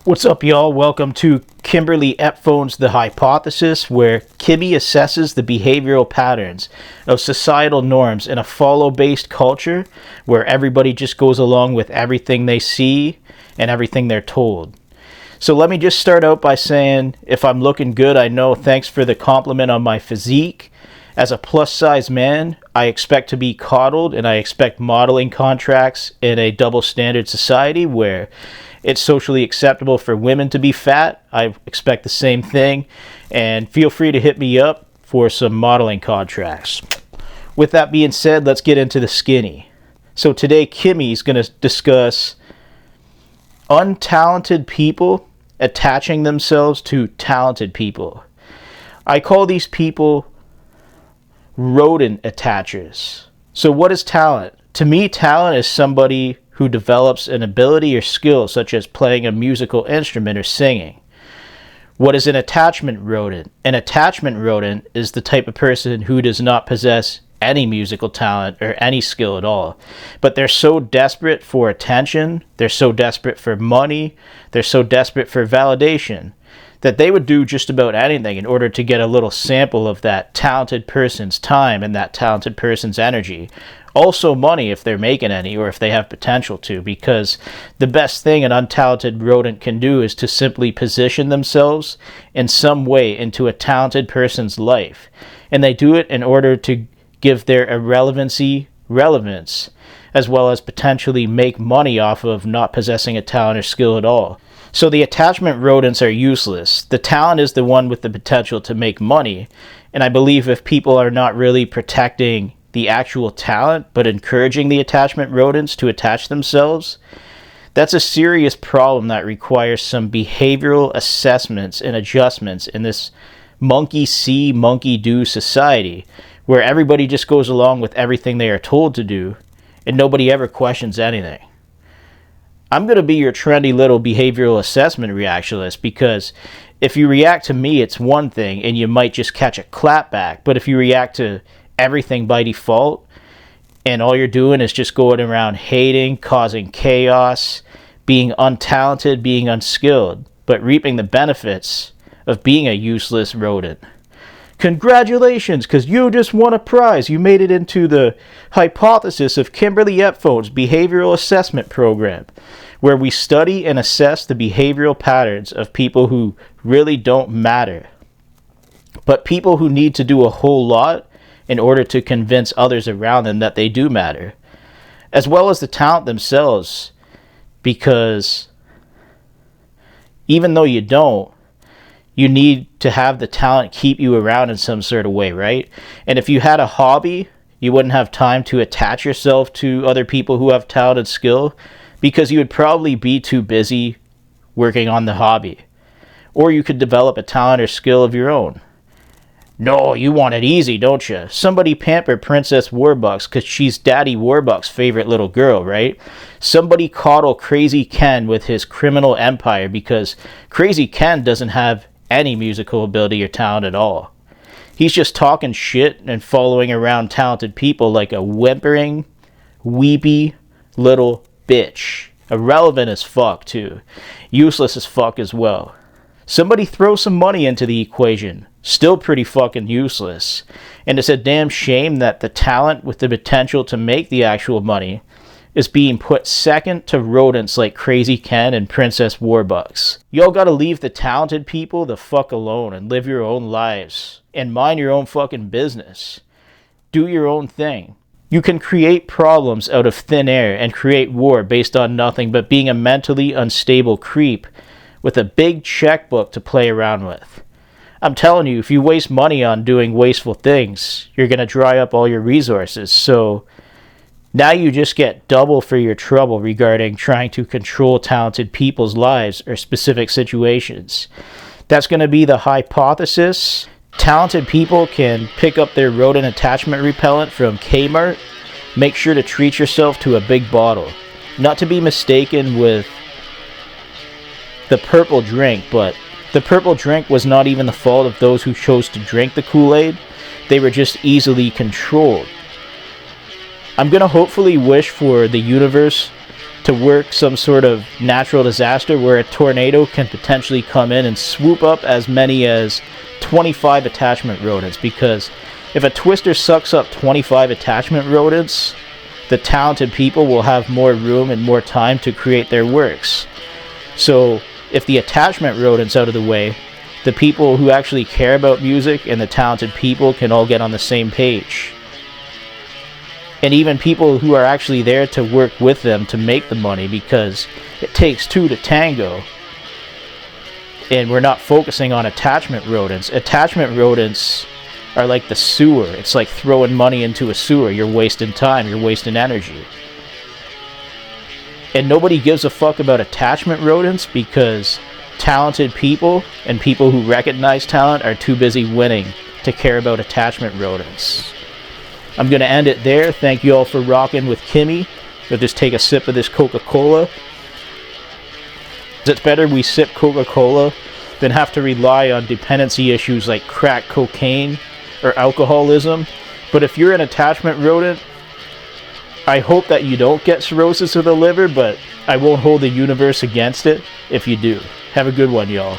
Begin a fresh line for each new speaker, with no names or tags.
What's up, y'all? Welcome to Kimberly Ephone's The Hypothesis, where Kimmy assesses the behavioral patterns of societal norms in a follow-based culture where everybody just goes along with everything they see and everything they're told. So let me just start out by saying, if I'm looking good, I know thanks for the compliment on my physique. As a plus-size man, I expect to be coddled, and I expect modeling contracts in a double-standard society where it's socially acceptable for women to be fat. I expect the same thing, and feel free to hit me up for some modeling contracts. With that being said, let's get into the skinny. So today, Kimmy's going to discuss untalented people attaching themselves to talented people. I call these people rodent attachers. So what is talent? To me, talent is somebody who develops an ability or skill such as playing a musical instrument or singing. What is an attachment rodent? An attachment rodent is the type of person who does not possess any musical talent or any skill at all, but they're so desperate for attention, they're so desperate for money, they're so desperate for validation that they would do just about anything in order to get a little sample of that talented person's time and that talented person's energy. Also money if they're making any, or if they have potential to, because the best thing an untalented rodent can do is to simply position themselves in some way into a talented person's life. And they do it in order to give their irrelevancy relevance, as well as potentially make money off of not possessing a talent or skill at all. So the attachment rodents are useless. The talent is the one with the potential to make money, and I believe if people are not really protecting the actual talent, but encouraging the attachment rodents to attach themselves, that's a serious problem that requires some behavioral assessments and adjustments in this monkey see, monkey do society, where everybody just goes along with everything they are told to do, and nobody ever questions anything. I'm going to be your trendy little behavioral assessment reactionist, because if you react to me, it's one thing, and you might just catch a clap back, but if you react to everything by default, and all you're doing is just going around hating, causing chaos, being untalented, being unskilled, but reaping the benefits of being a useless rodent. Congratulations, because you just won a prize. You made it into the Hypothesis of Kimberly Ephone's Behavioral Assessment Program, where we study and assess the behavioral patterns of people who really don't matter, but people who need to do a whole lot in order to convince others around them that they do matter, as well as the talent themselves, because even though you don't, you need to have the talent keep you around in some sort of way, right? And if you had a hobby, you wouldn't have time to attach yourself to other people who have talent and skill, because you would probably be too busy working on the hobby. Or you could develop a talent or skill of your own. No, you want it easy, don't you? Somebody pamper Princess Warbucks because she's Daddy Warbucks' favorite little girl, right? Somebody coddle Crazy Ken with his criminal empire because Crazy Ken doesn't have any musical ability or talent at all. He's just talking shit and following around talented people like a whimpering, weepy little bitch. Irrelevant as fuck, too. Useless as fuck as well. Somebody throw some money into the equation. Still pretty fucking useless. And it's a damn shame that the talent with the potential to make the actual money is being put second to rodents like Crazy Ken and Princess Warbucks. Y'all gotta leave the talented people the fuck alone and live your own lives. And mind your own fucking business. Do your own thing. You can create problems out of thin air and create war based on nothing but being a mentally unstable creep with a big checkbook to play around with. I'm telling you, if you waste money on doing wasteful things, you're going to dry up all your resources. So now you just get double for your trouble regarding trying to control talented people's lives or specific situations. That's going to be the hypothesis. Talented people can pick up their rodent attachment repellent from Kmart. Make sure to treat yourself to a big bottle. Not to be mistaken with the purple drink, but the purple drink was not even the fault of those who chose to drink the Kool-Aid. They were just easily controlled. I'm going to hopefully wish for the universe to to work some sort of natural disaster where a tornado can potentially come in and swoop up as many as 25 attachment rodents. Because if a twister sucks up 25 attachment rodents, the talented people will have more room and more time to create their works. So if the attachment rodent's out of the way, the people who actually care about music and the talented people can all get on the same page. And even people who are actually there to work with them to make the money, because it takes two to tango. And we're not focusing on attachment rodents. Attachment rodents are like the sewer. It's like throwing money into a sewer. You're wasting time, you're wasting energy. And nobody gives a fuck about attachment rodents because talented people and people who recognize talent are too busy winning to care about attachment rodents. I'm going to end it there. Thank you all for rocking with Kimmy. I'll just take a sip of this Coca-Cola. It's better we sip Coca-Cola than have to rely on dependency issues like crack cocaine or alcoholism. But if you're an attachment rodent, I hope that you don't get cirrhosis of the liver, but I won't hold the universe against it if you do. Have a good one, y'all.